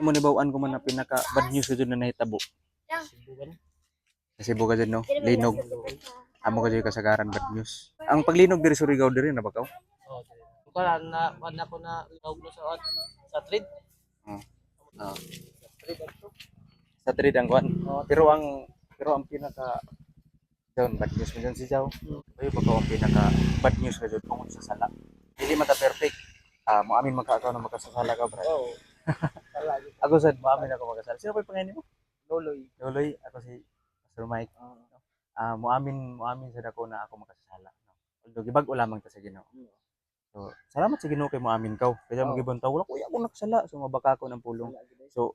Imo nibaw-an ko man na pinaka bad news ko na nahitabo. Sibugan. Kasi buga dyan, no? Linog. Amo ka dyan kasagaran bad news. Ang paglinog diri Surigao diri na bakaw. Oh, ko na ko na lawag no sa trade. Oh. Oh. Trade ato. Sa trade ang kuan. Oh, Pero ang pinaka doon bad news mo dyan si Jaw. Ayo bakaw ang pinaka bad news ka dyan tungkol sa sala. Hindi mata perfect. Mo amin magkaakaw na makasasala ka, bro. oh. Palagi. Ako sad mo amin ako makasala. Sino pa yung pangalan mo? Loloy. Loloy, ako si Pastor Mike. Mo amin sad ako na ako makasasala. No? Although gibag-o lamang ta sa Ginoo. So, salamat sa Ginoo kay mo amin kaw. Kaya mo gibon taw wala ko ako nakasala. So mabaka ko ng pulong. So,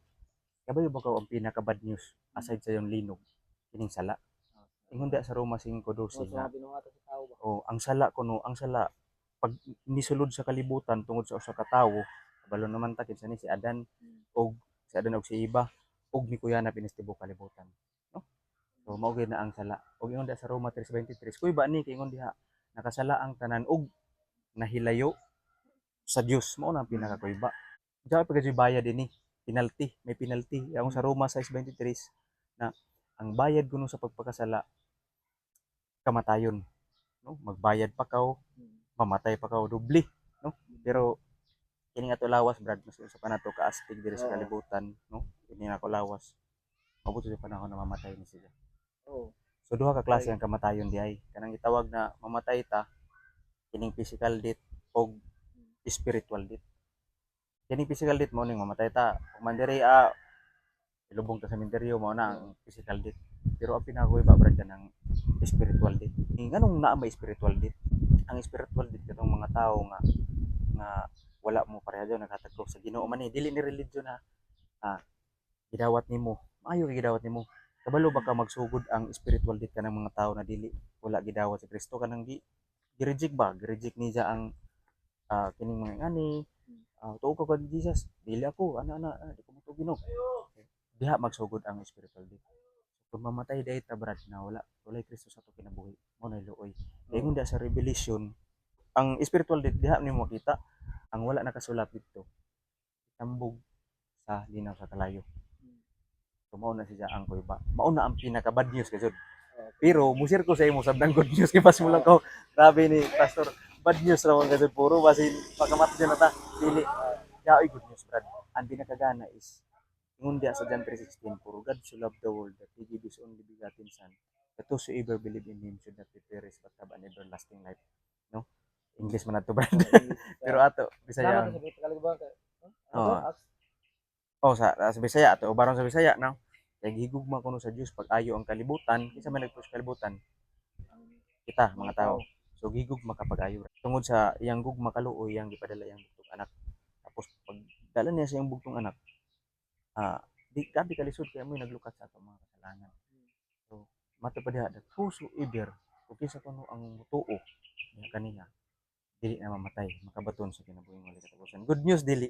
kabay ba kaw ang pinaka bad news aside sa yung linog kining sala. Ingon di sa Roma 5:12 na. Ang sala kuno, ang sala pag nisulod sa kalibutan tungod sa usa ka tawo, kabalo naman ta kinsa ni si Adan og si Eva og ni kuya na pinistibok kalibutan. No? So mao gyud na ang sala. Og ingon di sa Roma 3:23, kuy ba ni kay ingon diha nakasala ang tanan og nahilayo sa Dios. Mao na ang pinakakuyba. Diya pa gyud bayad dinhi, penalty, may penalty. Ang sa Roma 6:23 na ang bayad kuno sa pagpakasala kamatayon, no? Magbayad pa kaw, mamatay pa kaw doble, no? Pero kini nga to lawas brad mas usa pa nato kaastig diri sa kalibutan, no? Kini na ko lawas. Mabuti sa panahon na mamatay ni sila. Oh. So duha ka klase ang kamatayon diay. Kanang gitawag na mamatay ta kining physical death o spiritual death. Kining physical death mo ning mamatay ta. Kung man diri ilubong ta sa sementeryo mo na ang physical death. Pero ang pinakakuy ba brad kanang spiritual death. Nganong naa may spiritual death? Ang spiritual death katong mga tao nga wala mo pareha daw naghatagkog sa Ginoo man dili ni religion ha. Gidawat nimo. Maayo gidawat nimo. Kabalo ba ka magsugod ang spiritual death kanang mga tao na dili wala gidawat sa Kristo kanang gi-reject ba? Gi-reject niya ang kining mga ngani. Tuo ka kay Jesus. Dili ako ana di ko mo Ginoo. Diha magsugod ang spiritual death. Kung mamatay dahi ta brad na walay Kristo sa ato kinabuhi. Mo na luoy. Ingon sa Revelation ang spiritual death diha nimo makita ang wala nakasulat dito. Tambog sa linaw sa kalayo. So mao na siya ang kuiba. Mao na ang pinaka bad news kasi. Pero musir ko sa imo sabdang good news kay pas mo lang ko. Grabe ni Pastor. Bad news ra man kasi puro basin pagkamat dyan na ta. Dili. Yaoy good news brad. Ang pinakagana is ingon diya sa John 3:16, for God so loved the world that He gave His only begotten Son, that whosoever believe in Him should not be perish but have an everlasting life. No? English man na to, brad. Pero ato, Bisaya. Sa Bisaya ato, ubaron sa Bisaya, no? Kaya gihigugma kuno sa Dios pag ayo ang kalibutan, kinsa man nagpush kalibutan? Kita, mga tao. So gihigugma kapag ayo. Tungod sa iyang gugma kaluoy, iyang gipadala iyang bugtong anak. Tapos pag dala niya sa iyang bugtong anak, di gabi kalisod kaya mo naglukat sa atong mga kasalanan. So, mato pa diha that whosoever kung kinsa kuno ang mutuo niya kaniya dili na mamatay makabaton sa kinabuhing wala katapusan. Good news dili.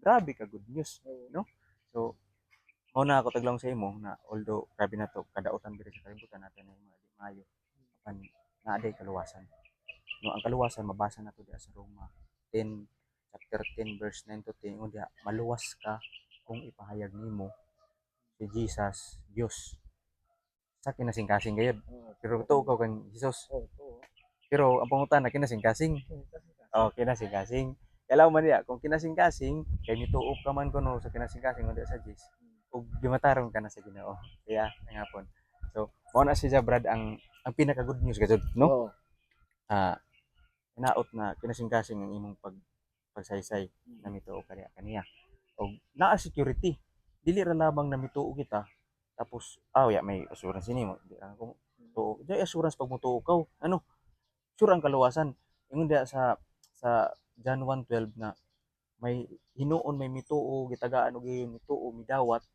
Grabe ka good news, no? So, mao na ako taglong sa imo na although grabe na to kadautan diri sa kalibutan natin na mga di maayo apan naaday kaluwasan. No, ang kaluwasan mabasa nato diha sa Roma 10 chapter 10 verse 9 to 10 diha maluwas ka kung ipahayag nimo si Jesus Dios sa kinasing-kasing gayud. Pero tuo ka kang Jesus. Pero ang pangutan na kinasing-kasing. Kinasing-kasing. Kailangan man niya kung kinasing-kasing kay mituop ka man kuno sa kinasing-kasing undi sa Jesus. Ug gimatarong ka na sa Ginoo. Kaya ngapon. So, mao na siya brad ang pinaka good news gayud, no? Hinaot na kinasing-kasing ang imong pagsaysay na mituo kaniya. Og naa security. Dili ra lamang na mituo kita tapos may assurance nimo di ako tuo di assurance pag mutuo ka ano sure ang kaluwasan ingon diha sa John 1:12 na may hinuon may mituo gitagaan og iyon mituo midawat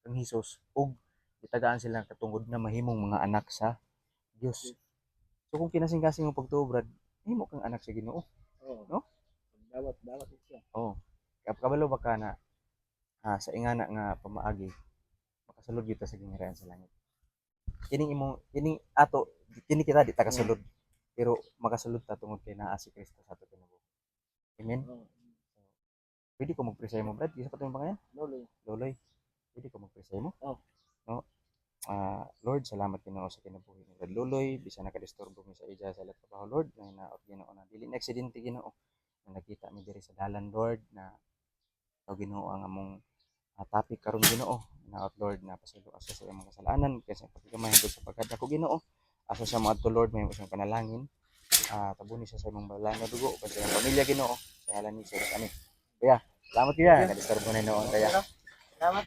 kang Hesus ug gitagaan sila katungod na mahimong mga anak sa Dios. So kung kinasing-kasing mo pagtuo brad himo kang anak sa Ginoo, no? Dawat siya. Kabalo ba ka na sa ingana nga pamaagi makasulod gyud ta sa gingharian sa langit. Kining ato kini kita di ta kasulod pero makasulod ta tungod kay naa si Kristo sa ato kinabuhi. Amen. Pwede ko mag-pray mo, Brad. Isa pa itong pangalan? Loloy. Loloy. Pwede ko mag-pray mo? Oh. No? Lord, salamat Ginoo sa kinabuhi ni Brad Luloy. Bisa nakadisturbo mi sa ija sa lahat trabaho, Lord. Na hinaot Ginoo na dili na aksidente Ginoo. Na nakita mi diri sa dalan, Lord, na ikaw Ginoo ang among topic karon Ginoo. Hinaot Lord na pasaylo asa sa imong kasalanan kasi pagkamay hangtod sa pagkadako Ginoo. Asa siya moadto Lord may usang panalangin. Tabuni siya sa imong balang nga dugo ug sa imong pamilya Ginoo. Sa ngalan ni Jesus. Amen. Kuya, salamat kuya. Nakadisturbo na noon kaya. Salamat.